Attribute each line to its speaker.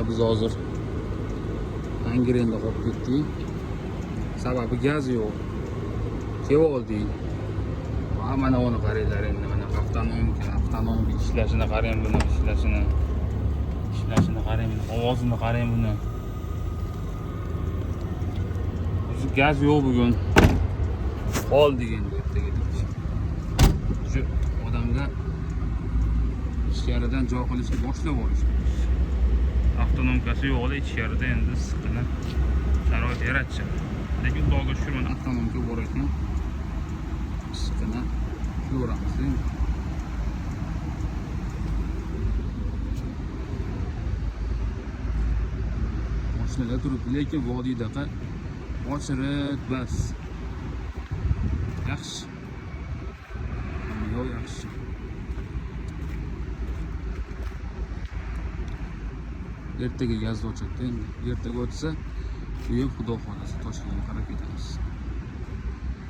Speaker 1: Mana biz hozir Angrenda qolib ketdik. Sababi gaz yo'q. Kelib oldik. Mana uni qaranglar endi, mana avtonom ishlashini qarang, buni ishlashini qarang, ovozini qarang buni. O'zi gaz yo'q bugun. Qoldik endi ertaga. Shu odamlar ichkaridan joy qilishni boshlab olishdi. Avtonomkasi yo'q, ichkarida endi issiqqina sharoit yaratishadi. Lekin Xudoga shukr, mana avtonomga bor ekan. Issiqqina ko'ramiz. Mashinalar turibdi, lekin vodiydaqa ochirit bas. Yaxshi. Yo'q, yaxshi. Ertaga gaz o'chadi endi. Ertaga o'tsa, bu ham Xudo xolasa Toshkentga qarab ketamiz.